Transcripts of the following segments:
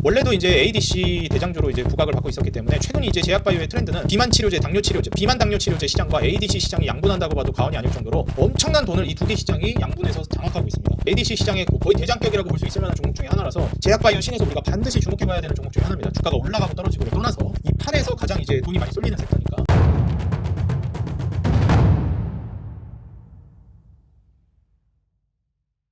원래도 이제 ADC 대장주로 이제 부각을 받고 있었기 때문에 최근 이제 제약바이오의 트렌드는 비만 치료제, 당뇨 치료제, 비만 당뇨 치료제 시장과 ADC 시장이 양분한다고 봐도 과언이 아닐 정도로 엄청난 돈을 이 두 개 시장이 양분해서 장악하고 있습니다. ADC 시장의 거의 대장격이라고 볼 수 있을 만한 종목 중에 하나라서 제약바이오 신에서 우리가 반드시 주목해봐야 되는 종목 중에 하나입니다. 주가가 올라가고 떨어지고를 떠나서 이 판에서 가장 이제 돈이 많이 쏠리는 섹터니까.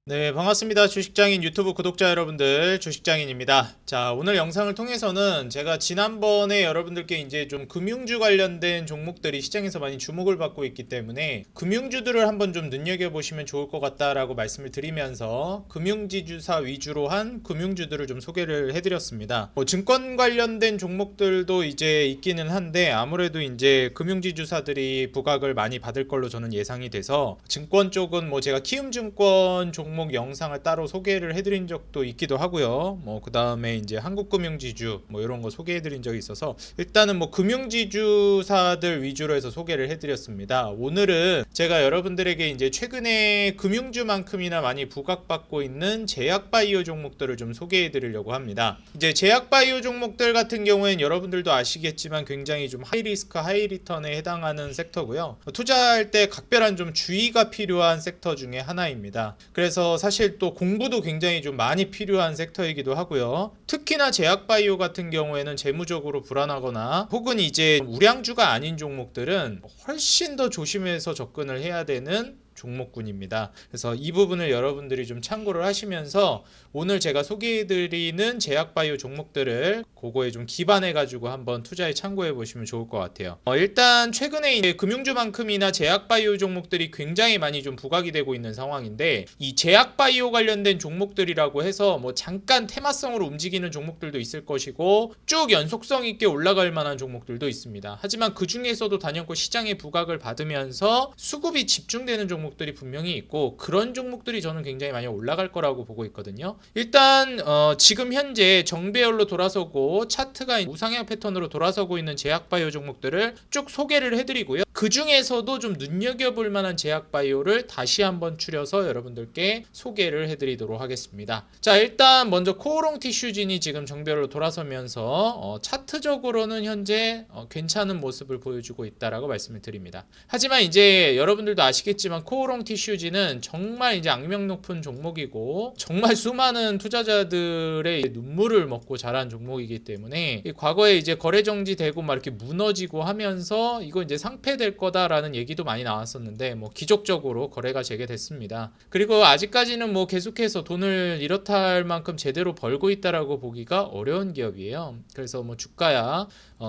네, 반갑습니다. 주식장인 유튜브 구독자 여러분들, 주식장인입니다. 자, 오늘 영상을 통해서는 제가 지난번에 여러분들께 이제 좀 금융주 관련된 종목들이 시장에서 많이 주목을 받고 있기 때문에 금융주들을 한번 좀 눈여겨보시면 좋을 것 같다라고 말씀을 드리면서 금융지주사 위주로 한 금융주들을 좀 소개를 해드렸습니다. 증권 관련된 종목들도 이제 있기는 한데 아무래도 이제 금융지주사들이 부각을 많이 받을 걸로 저는 예상이 돼서 증권 쪽은 제가 키움증권 종목 영상을 따로 소개를 해드린 적도 있기도 하고요. 그 다음에 이제 한국금융지주 이런 거 소개해드린 적이 있어서 일단은 금융지주사들 위주로 해서 소개를 해드렸습니다. 오늘은 제가 여러분들에게 이제 최근에 금융주만큼이나 많이 부각받고 있는 제약바이오 종목들을 좀 소개해드리려고 합니다. 이제 제약바이오 종목들 같은 경우에는 여러분들도 아시겠지만 굉장히 좀 하이리스크 하이리턴에 해당하는 섹터고요. 투자할 때 각별한 좀 주의가 필요한 섹터 중에 하나입니다. 그래서 사실 또 공부도 굉장히 좀 많이 필요한 섹터이기도 하고요. 특히나 제약바이오 같은 경우에는 재무적으로 불안하거나 혹은 이제 우량주가 아닌 종목들은 훨씬 더 조심해서 접근을 해야 되는 종목군입니다. 그래서 이 부분을 여러분들이 좀 참고를 하시면서 오늘 제가 소개해드리는 제약바이오 종목들을 그거에 좀 기반해가지고 한번 투자에 참고해 보시면 좋을 것 같아요. 일단 최근에 이제 금융주만큼이나 제약바이오 종목들이 굉장히 많이 좀 부각이 되고 있는 상황인데 이 제약바이오 관련된 종목들이라고 해서 잠깐 테마성으로 움직이는 종목들도 있을 것이고 쭉 연속성 있게 올라갈 만한 종목들도 있습니다. 하지만 그 중에서도 단연코 시장의 부각을 받으면서 수급이 집중되는 종목들이 분명히 있고 그런 종목들이 저는 굉장히 많이 올라갈 거라고 보고 있거든요. 일단 지금 현재 정배열로 돌아서고 차트가 우상향 패턴으로 돌아서고 있는 제약바이오 종목들을 쭉 소개를 해드리고요. 그 중에서도 좀 눈여겨볼 만한 제약바이오를 다시 한번 추려서 여러분들께 소개를 해드리도록 하겠습니다. 자, 일단 먼저 코오롱 티슈진이 지금 정배열로 돌아서면서 차트적으로는 현재 괜찮은 모습을 보여주고 있다라고 말씀을 드립니다. 하지만 이제 여러분들도 아시겠지만 코오롱 티슈진은 정말 이제 악명 높은 종목이고 정말 수많은 투자자들의 눈물을 먹고 자란 종목이기 때문에 과거에 이제 거래 정지되고 막 이렇게 무너지고 하면서 이거 이제 상폐될 거다라는 얘기도 많이 나왔었는데 기적적으로 거래가 재개됐습니다. 그리고 아직까지는 계속해서 돈을 이렇다 할 만큼 제대로 벌고 있다라고 보기가 어려운 기업이에요. 그래서 주가야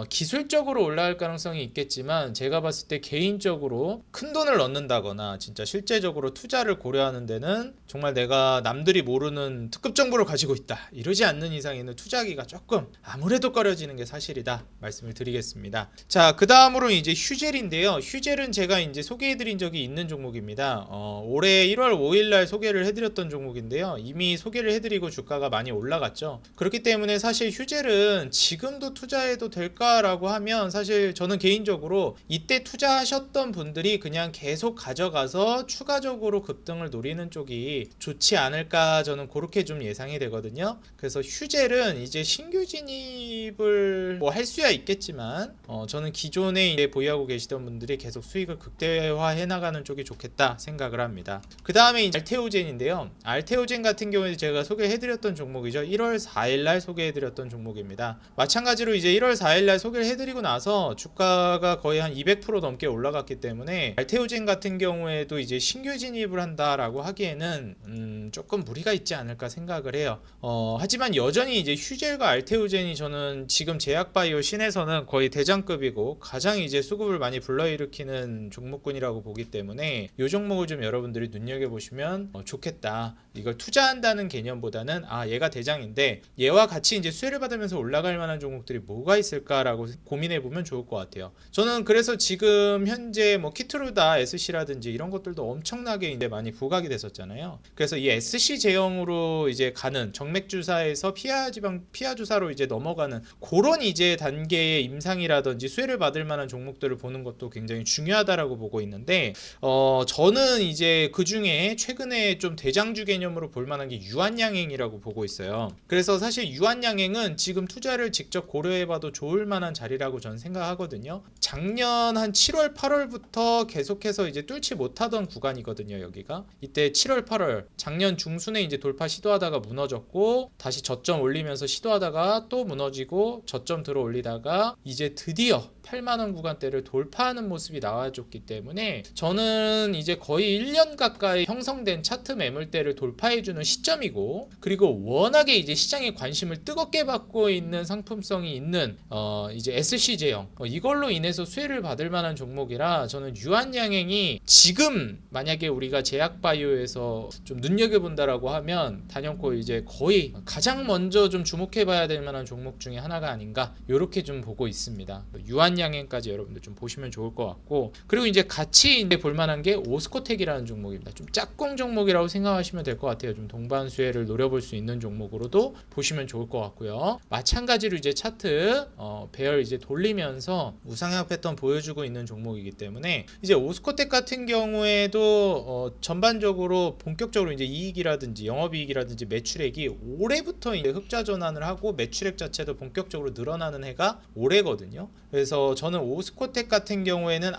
기술적으로 올라갈 가능성이 있겠지만 제가 봤을 때 개인적으로 큰 돈을 넣는다거나 진짜 실제적으로 투자를 고려하는 데는 정말 내가 남들이 모르는 특급 정보를 가지고 있다 이러지 않는 이상에는 투자하기가 조금 아무래도 꺼려지는 게 사실이다 말씀을 드리겠습니다. 자, 그 다음으로 이제 휴젤인데요. 휴젤은 제가 이제 소개해드린 적이 있는 종목입니다. 올해 1월 5일날 소개를 해드렸던 종목인데요. 이미 소개를 해드리고 주가가 많이 올라갔죠. 그렇기 때문에 사실 휴젤은 지금도 투자해도 될까라고 하면 사실 저는 개인적으로 이때 투자하셨던 분들이 그냥 계속 가져가서 추가적으로 급등을 노리는 쪽이 좋지 않을까 저는 그렇게 좀 예상이 되거든요. 그래서 휴젤은 이제 신규 진입을 할 수야 있겠지만 저는 기존에 이제 보유하고 계시던 분들이 계속 수익을 극대화해 나가는 쪽이 좋겠다 생각을 합니다. 그 다음에 이제 알테오젠인데요. 알테오젠 같은 경우에 제가 소개해드렸던 종목이죠. 1월 4일날 소개해드렸던 종목입니다. 마찬가지로 이제 1월 4일날 소개를 해드리고 나서 주가가 거의 한 200% 넘게 올라갔기 때문에 알테오젠 같은 경우에도 이제 신규 진입을 한다라고 하기에는 조금 무리가 있지 않을까 생각을 해요. 하지만 여전히 이제 휴젤과 알테오젠이 저는 지금 제약바이오 신에서는 거의 대장급이고 가장 이제 수급을 많이 불러일으키는 종목군이라고 보기 때문에 이 종목을 좀 여러분들이 눈여겨보시면 좋겠다. 이걸 투자한다는 개념보다는 얘가 대장인데 얘와 같이 이제 수혜를 받으면서 올라갈 만한 종목들이 뭐가 있을까라고 고민해보면 좋을 것 같아요. 저는 그래서 지금 현재 키트루다 SC라든지 이런 것들도 엄청나게 이제 많이 부각이 됐었잖아요. 그래서 이 SC 제형으로 이제 가는 정맥 주사에서 피하 주사로 이제 넘어가는 그런 이제 단계의 임상이라든지 수혜를 받을 만한 종목들을 보는 것도 굉장히 중요하다라고 보고 있는데 저는 이제 그 중에 최근에 좀 대장주 개념으로 볼 만한 게 유한양행이라고 보고 있어요. 그래서 사실 유한양행은 지금 투자를 직접 고려해봐도 좋을 만한 자리라고 저는 생각하거든요. 작년 한 7월, 8월부터 계속해서 이제 뚫지 못하던 구간이거든요. 여기가 이때 7월, 8월 작년 중순에 이제 돌파 시도하다가 무너졌고 다시 저점 올리면서 시도하다가 또 무너지고 저점 들어 올리다가 이제 드디어 8만원 구간대를 돌파하는 모습이 나와줬기 때문에 저는 이제 거의 1년 가까이 형성된 차트 매물대를 돌파해주는 시점이고, 그리고 워낙에 이제 시장의 관심을 뜨겁게 받고 있는 상품성이 있는 이제 SC제형 이걸로 인해서 수혜를 받을 만한 종목이라 저는 유한양행이 지금 만약에 우리가 제약바이오에서 좀 눈여겨본다라고 하면 단연코 이제 거의 가장 먼저 좀 주목해봐야 될 만한 종목 중에 하나가 아닌가 이렇게 좀 보고 있습니다. 유한양행까지 여러분들 좀 보시면 좋을 것 같고, 그리고 이제 같이 이제 볼만한 게 오스코텍이라는 종목입니다. 좀 짝꿍 종목이라고 생각하시면 될 것 같아요. 좀 동반수혜를 노려볼 수 있는 종목으로도 보시면 좋을 것 같고요. 마찬가지로 이제 차트 배열 이제 돌리면서 우상향 패턴 보여주고 있는 종목이기 때문에 이제 오스코텍 같은 경우에도 전반적으로 본격적으로 이제 이익이라든지 영업이익이라든지 매출액이 올해부터 이제 흑자 전환을 하고 매출액 자체도 본격적으로 늘어나는 해가 올해거든요. 그래서 저는 오스코텍 같은 경우에는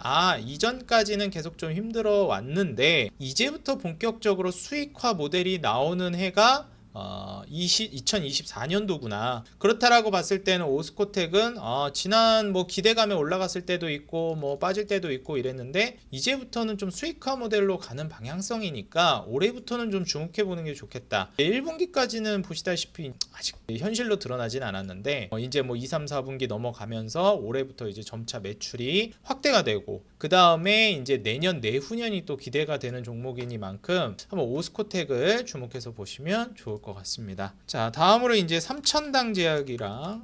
이전까지는 계속 좀 힘들어 왔는데 이제부터 본격적으로 수익화 모델이 나오는 해가 2024년도구나. 그렇다라고 봤을 때는 오스코텍은 지난 뭐 기대감에 올라갔을 때도 있고 뭐 빠질 때도 있고 이랬는데 이제부터는 좀 수익화 모델로 가는 방향성이니까 올해부터는 좀 주목해 보는 게 좋겠다. 1분기까지는 보시다시피 아직 현실로 드러나진 않았는데 이제 뭐 2, 3, 4분기 넘어가면서 올해부터 이제 점차 매출이 확대가 되고 그 다음에 이제 내년 내후년이 또 기대가 되는 종목이니만큼 한번 오스코텍을 주목해서 보시면 좋을 것 같습니다. 자, 다음으로 이제 삼천당 제약이랑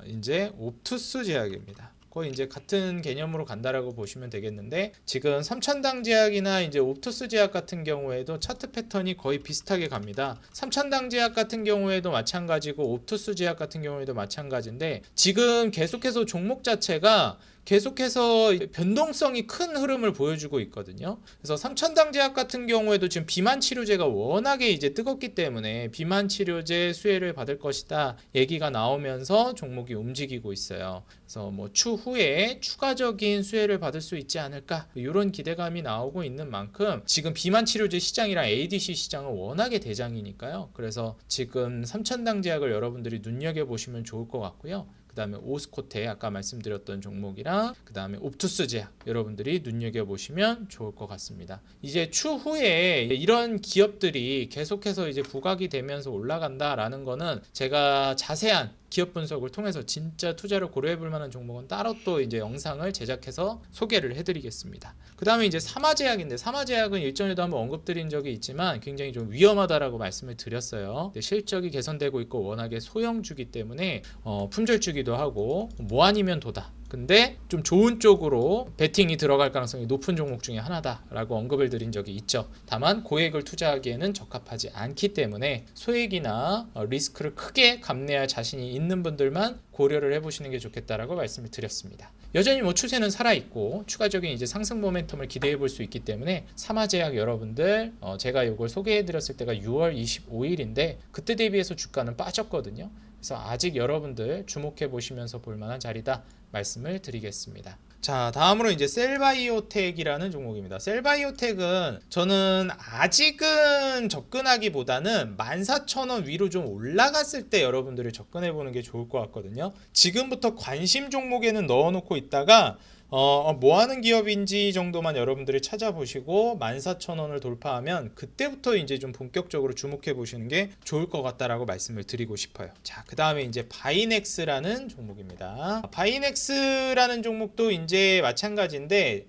이제 옵투스 제약입니다. 거의 이제 같은 개념으로 간다라고 보시면 되겠는데, 지금 삼천당 제약이나 이제 옵투스 제약 같은 경우에도 차트 패턴이 거의 비슷하게 갑니다. 삼천당 제약 같은 경우에도 마찬가지고 옵투스 제약 같은 경우에도 마찬가지인데, 지금 계속해서 종목 자체가 계속해서 변동성이 큰 흐름을 보여주고 있거든요. 그래서 삼천당 제약 같은 경우에도 지금 비만 치료제가 워낙에 이제 뜨겁기 때문에 비만 치료제 수혜를 받을 것이다 얘기가 나오면서 종목이 움직이고 있어요. 그래서 뭐 추후에 추가적인 수혜를 받을 수 있지 않을까 이런 기대감이 나오고 있는 만큼 지금 비만 치료제 시장이랑 ADC 시장은 워낙에 대장이니까요. 그래서 지금 삼천당 제약을 여러분들이 눈여겨보시면 좋을 것 같고요. 그 다음에 오스코텍 아까 말씀드렸던 종목이랑 그 다음에 옵투스 제약 여러분들이 눈여겨보시면 좋을 것 같습니다. 이제 추후에 이런 기업들이 계속해서 이제 부각이 되면서 올라간다라는 거는 제가 자세한 기업 분석을 통해서 진짜 투자를 고려해 볼 만한 종목은 따로 또 이제 영상을 제작해서 소개를 해드리겠습니다. 그 다음에 이제 사마제약인데, 사마제약은 일전에도 한번 언급드린 적이 있지만 굉장히 좀 위험하다라고 말씀을 드렸어요. 실적이 개선되고 있고 워낙에 소형주기 때문에 품절주기도 하고 뭐 아니면 도다. 근데 좀 좋은 쪽으로 베팅이 들어갈 가능성이 높은 종목 중에 하나다라고 언급을 드린 적이 있죠. 다만 고액을 투자하기에는 적합하지 않기 때문에 소액이나 리스크를 크게 감내할 자신이 있는 분들만 고려를 해보시는 게 좋겠다라고 말씀을 드렸습니다. 여전히 뭐 추세는 살아있고 추가적인 이제 상승 모멘텀을 기대해 볼 수 있기 때문에 사마제약 여러분들 제가 이걸 소개해 드렸을 때가 6월 25일인데 그때 대비해서 주가는 빠졌거든요. 그래서 아직 여러분들 주목해 보시면서 볼 만한 자리다 말씀을 드리겠습니다. 자, 다음으로 이제 셀바이오텍이라는 종목입니다. 셀바이오텍은 저는 아직은 접근하기보다는 14,000원 위로 좀 올라갔을 때 여러분들이 접근해 보는 게 좋을 것 같거든요. 지금부터 관심 종목에는 넣어놓고 있다가 뭐 하는 기업인지 정도만 여러분들이 찾아보시고 14,000원을 돌파하면 그때부터 이제 좀 본격적으로 주목해 보시는 게 좋을 것 같다라고 말씀을 드리고 싶어요. 자, 그 다음에 이제 바이넥스라는 종목입니다. 바이넥스라는 종목도 이제 마찬가지인데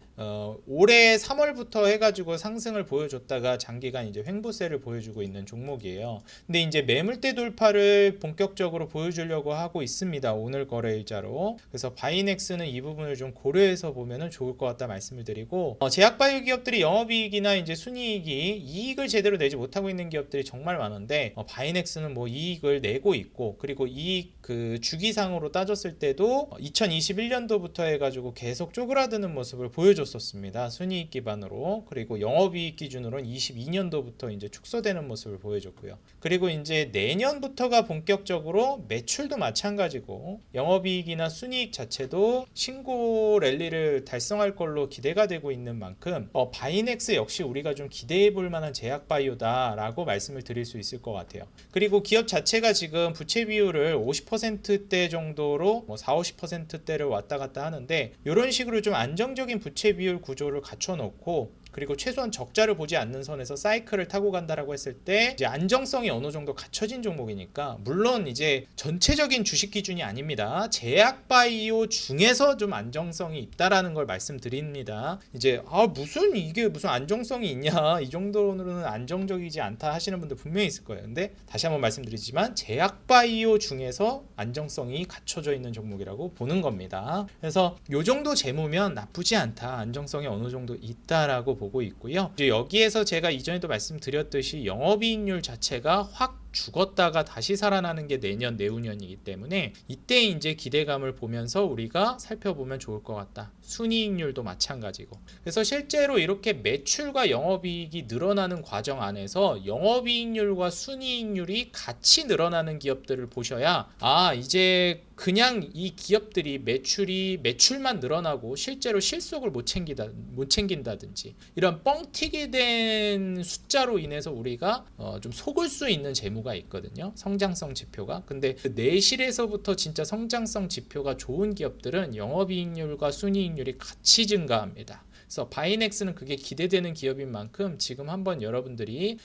올해 3월부터 해가지고 상승을 보여줬다가 장기간 이제 횡보세를 보여주고 있는 종목이에요. 근데 이제 매물대 돌파를 본격적으로 보여주려고 하고 있습니다. 오늘 거래일자로. 그래서 바이넥스는 이 부분을 좀 고려해서 보면은 좋을 것 같다 말씀을 드리고, 제약바이오 기업들이 영업이익이나 이제 순이익이 이익을 제대로 내지 못하고 있는 기업들이 정말 많은데, 바이넥스는 뭐 이익을 내고 있고, 그리고 이익 그 주기상으로 따졌을 때도 2021년도부터 해가지고 계속 쪼그라드는 모습을 보여줬었습니다. 순이익 기반으로. 그리고 영업이익 기준으로는 22년도부터 이제 축소되는 모습을 보여줬고요. 그리고 이제 내년부터가 본격적으로 매출도 마찬가지고 영업이익이나 순이익 자체도 신고 랠리를 달성할 걸로 기대가 되고 있는 만큼 바이넥스 역시 우리가 좀 기대해 볼 만한 제약바이오다라고 말씀을 드릴 수 있을 것 같아요. 그리고 기업 자체가 지금 부채 비율을 50%대 정도로 뭐 40-50%대를 왔다 갔다 하는데, 이런 식으로 좀 안정적인 부채 비율 구조를 갖춰 놓고, 그리고 최소한 적자를 보지 않는 선에서 사이클을 타고 간다라고 했을 때 이제 안정성이 어느 정도 갖춰진 종목이니까, 물론 이제 전체적인 주식 기준이 아닙니다. 제약바이오 중에서 좀 안정성이 있다라는 걸 말씀드립니다. 이제 무슨 이게 무슨 안정성이 있냐, 이 정도로는 안정적이지 않다 하시는 분들 분명히 있을 거예요. 근데 다시 한번 말씀드리지만 제약바이오 중에서 안정성이 갖춰져 있는 종목이라고 보는 겁니다. 그래서 요 정도 재무면 나쁘지 않다, 안정성이 어느 정도 있다라고 보고 있고요. 이제 여기에서 제가 이전에도 말씀드렸듯이 영업이익률 자체가 확 죽었다가 다시 살아나는 게 내년 내후년이기 때문에 이때 이제 기대감을 보면서 우리가 살펴보면 좋을 것 같다. 순이익률도 마찬가지고. 그래서 실제로 이렇게 매출과 영업이익이 늘어나는 과정 안에서 영업이익률과 순이익률이 같이 늘어나는 기업들을 보셔야, 이제 그냥 이 기업들이 매출만 늘어나고 실제로 실속을 못 챙긴다든지 이런 뻥튀기 된 숫자로 인해서 우리가 좀 속을 수 있는 재무가 있거든요. 성장성 지표가. 근데 그 내실에서부터 진짜 성장성 지표가 좋은 기업들은 영업이익률과 순이익률이 같이 증가합니다. 그래서 바이넥스는 그게 기대되는 기업인 만큼 지금 한번 여러분들이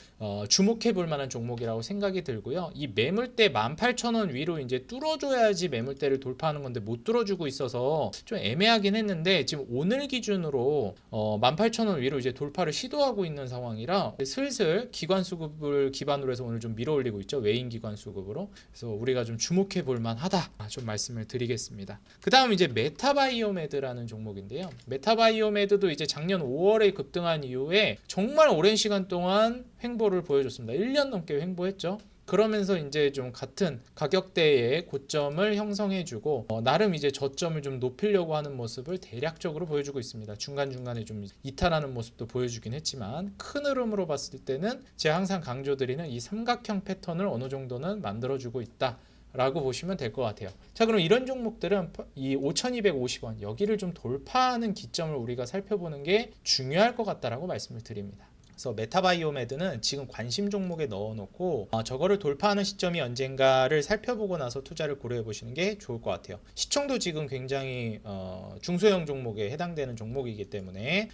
주목해 볼 만한 종목이라고 생각이 들고요. 이 매물대 18,000원 위로 이제 뚫어줘야지 매물대를 돌파하는 건데 못 뚫어주고 있어서 좀 애매하긴 했는데, 지금 오늘 기준으로 18,000원 위로 이제 돌파를 시도하고 있는 상황이라 슬슬 기관 수급을 기반으로 해서 오늘 좀 밀어 올리고 있죠. 외인 기관 수급으로. 그래서 우리가 좀 주목해 볼 만하다, 좀 말씀을 드리겠습니다. 그 다음 이제 메타바이오메드라는 종목인데요. 메타바이오메드도 이제 작년 5월에 급등한 이후에 정말 오랜 시간 동안 횡보를 보여줬습니다. 1년 넘게 횡보했죠. 그러면서 이제 좀 같은 가격대의 고점을 형성해주고 나름 이제 저점을 좀 높이려고 하는 모습을 대략적으로 보여주고 있습니다. 중간중간에 좀 이탈하는 모습도 보여주긴 했지만, 큰 흐름으로 봤을 때는 제가 항상 강조드리는 이 삼각형 패턴을 어느 정도는 만들어주고 있다 라고 보시면 될 것 같아요. 자, 그럼 이런 종목들은 이 5,250원 여기를 좀 돌파하는 기점을 우리가 살펴보는 게 중요할 것 같다라고 말씀을 드립니다. 그래서 메타바이오메드는 지금 관심 종목에 넣어놓고 저거를 돌파하는 시점이 언젠가를 살펴보고 나서 투자를 고려해 보시는 게 좋을 것 같아요. 시총도 지금 굉장히 중소형 종목에 해당되는 종목이기 때문에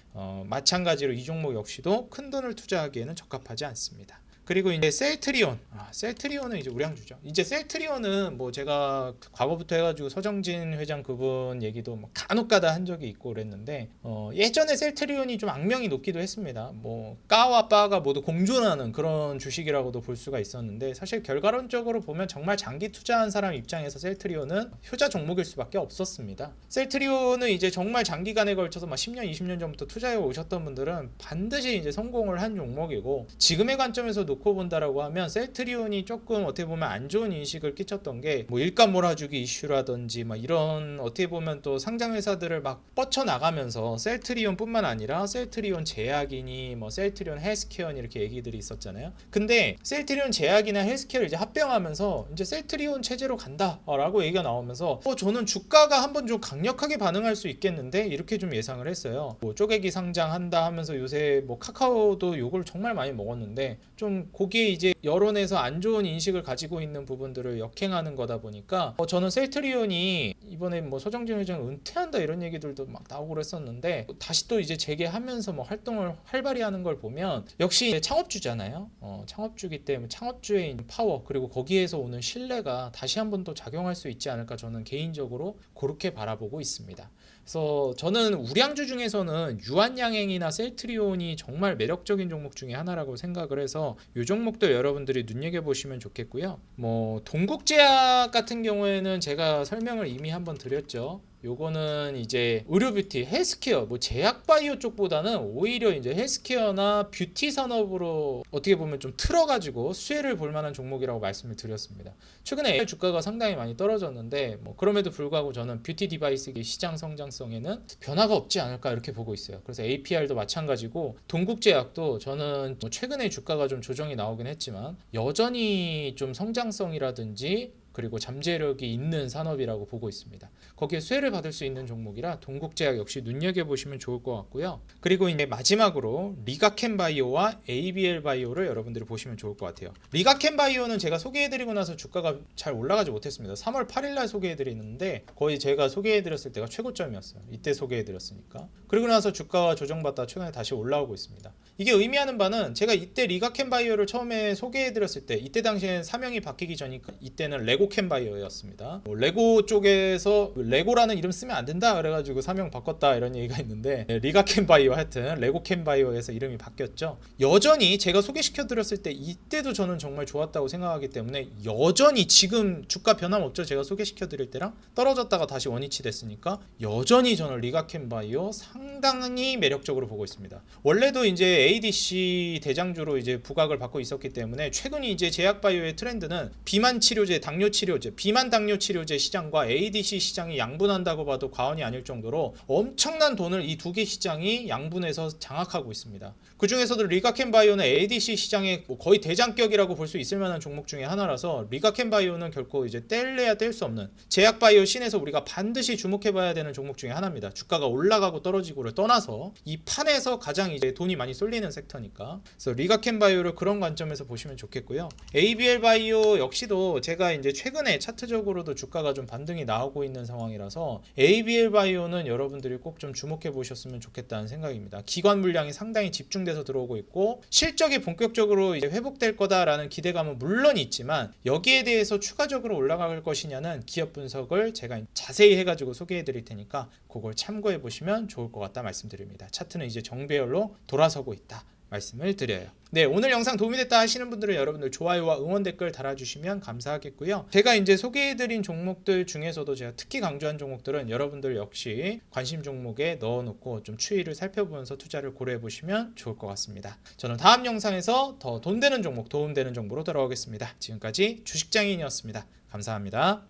마찬가지로 이 종목 역시도 큰 돈을 투자하기에는 적합하지 않습니다. 그리고 이제 셀트리온. 셀트리온은 이제 우량주죠. 이제 셀트리온은 뭐 제가 과거부터 해가지고 서정진 회장 그분 얘기도 뭐 간혹가다 한 적이 있고 그랬는데, 예전에 셀트리온이 좀 악명이 높기도 했습니다. 뭐 까와 빠가 모두 공존하는 그런 주식이라고도 볼 수가 있었는데, 사실 결과론적으로 보면 정말 장기 투자한 사람 입장에서 셀트리온은 효자 종목일 수밖에 없었습니다. 셀트리온은 이제 정말 장기간에 걸쳐서 막 10년, 20년 전부터 투자해 오셨던 분들은 반드시 이제 성공을 한 종목이고, 지금의 관점에서 놓고 본다라고 하면 셀트리온이 조금 어떻게 보면 안 좋은 인식을 끼쳤던 게, 뭐 일감 몰아주기 이슈라든지 막 이런 어떻게 보면 또 상장 회사들을 막 뻗쳐나가면서 셀트리온뿐만 아니라 셀트리온 제약이니 뭐 셀트리온 헬스케어니 이렇게 얘기들이 있었잖아요. 근데 셀트리온 제약이나 헬스케어를 이제 합병하면서 이제 셀트리온 체제로 간다라고 얘기가 나오면서 저는 주가가 한번 좀 강력하게 반응할 수 있겠는데 이렇게 좀 예상을 했어요. 뭐 쪼개기 상장한다 하면서 요새 뭐 카카오도 욕을 정말 많이 먹었는데 좀 거기에 이제 여론에서 안 좋은 인식을 가지고 있는 부분들을 역행하는 거다 보니까 저는 셀트리온이 이번에 뭐 서정진 회장 은퇴한다 이런 얘기들도 막 나오고 그랬었는데 다시 또 이제 재개하면서 뭐 활동을 활발히 하는 걸 보면 역시 창업주잖아요. 창업주기 때문에 창업주의 파워 그리고 거기에서 오는 신뢰가 다시 한번 또 작용할 수 있지 않을까 저는 개인적으로 그렇게 바라보고 있습니다. 그래서 저는 우량주 중에서는 유한양행이나 셀트리온이 정말 매력적인 종목 중에 하나라고 생각을 해서 이 종목들 여러분들이 눈여겨보시면 좋겠고요. 뭐 동국제약 같은 경우에는 제가 설명을 이미 한번 드렸죠. 요거는 이제 의료 뷰티, 헬스케어, 뭐 제약 바이오 쪽보다는 오히려 이제 헬스케어나 뷰티 산업으로 어떻게 보면 좀 틀어가지고 수혜를 볼 만한 종목이라고 말씀을 드렸습니다. 최근에 AR 주가가 상당히 많이 떨어졌는데 뭐 그럼에도 불구하고 저는 뷰티 디바이스 시장 성장성에는 변화가 없지 않을까 이렇게 보고 있어요. 그래서 APR도 마찬가지고 동국제약도 저는 뭐 최근에 주가가 좀 조정이 나오긴 했지만 여전히 좀 성장성이라든지 그리고 잠재력이 있는 산업이라고 보고 있습니다. 거기에 수혜를 받을 수 있는 종목이라 동국제약 역시 눈여겨보시면 좋을 것 같고요. 그리고 이제 마지막으로 리가켄바이오와 ABL바이오를 여러분들이 보시면 좋을 것 같아요. 리가켄바이오는 제가 소개해드리고 나서 주가가 잘 올라가지 못했습니다. 3월 8일날 소개해드리는데 거의 제가 소개해드렸을 때가 최고점이었어요. 이때 소개해드렸으니까. 그리고 나서 주가가 조정받다 최근에 다시 올라오고 있습니다. 이게 의미하는 바는 제가 이때 리가켄바이오를 처음에 소개해드렸을 때 이때 당시엔 사명이 바뀌기 전이니까 이때는 레고켄바이오였습니다. 레고 쪽에서 레고라는 이름 쓰면 안 된다 그래가지고 사명 바꿨다 이런 얘기가 있는데 리가켄바이오 하여튼 레고켄바이오에서 이름이 바뀌었죠. 여전히 제가 소개시켜드렸을 때 이때도 저는 정말 좋았다고 생각하기 때문에 여전히 지금 주가 변함없죠. 제가 소개시켜드릴 때랑 떨어졌다가 다시 원위치 됐으니까 여전히 저는 리가켄바이오 상당히 매력적으로 보고 있습니다. 원래도 이제 ADC 대장주로 이제 부각을 받고 있었기 때문에 최근이 이제 제약바이오의 트렌드는 비만 치료제, 당뇨 치료제, 비만 당뇨 치료제 시장과 ADC 시장이 양분한다고 봐도 과언이 아닐 정도로 엄청난 돈을 이 두 개 시장이 양분해서 장악하고 있습니다. 그 중에서도 리가켄바이오는 ADC 시장의 거의 대장격이라고 볼 수 있을 만한 종목 중에 하나라서 리가켄바이오는 결코 이제 뗄래야 뗄 수 없는 제약바이오 씬에서 우리가 반드시 주목해봐야 되는 종목 중에 하나입니다. 주가가 올라가고 떨어지고를 떠나서 이 판에서 가장 이제 돈이 많이 쏠리는 섹터니까. 그래서 리가켄바이오를 그런 관점에서 보시면 좋겠고요. ABL바이오 역시도 제가 이제 최근에 차트적으로도 주가가 좀 반등이 나오고 있는 상황이라서 ABL바이오는 여러분들이 꼭 좀 주목해 보셨으면 좋겠다는 생각입니다. 기관 물량이 상당히 집중돼서 들어오고 있고 실적이 본격적으로 이제 회복될 거다라는 기대감은 물론 있지만 여기에 대해서 추가적으로 올라갈 것이냐는 기업 분석을 제가 자세히 해가지고 소개해 드릴 테니까 그걸 참고해 보시면 좋을 것 같다 말씀드립니다. 차트는 이제 정배열로 돌아서고 있다 말씀을 드려요. 네, 오늘 영상 도움이 됐다 하시는 분들은 여러분들 좋아요와 응원 댓글 달아주시면 감사하겠고요. 제가 이제 소개해드린 종목들 중에서도 제가 특히 강조한 종목들은 여러분들 역시 관심 종목에 넣어놓고 좀 추이를 살펴보면서 투자를 고려해보시면 좋을 것 같습니다. 저는 다음 영상에서 더 돈 되는 종목, 도움되는 정보로 돌아오겠습니다. 지금까지 주식장인이었습니다. 감사합니다.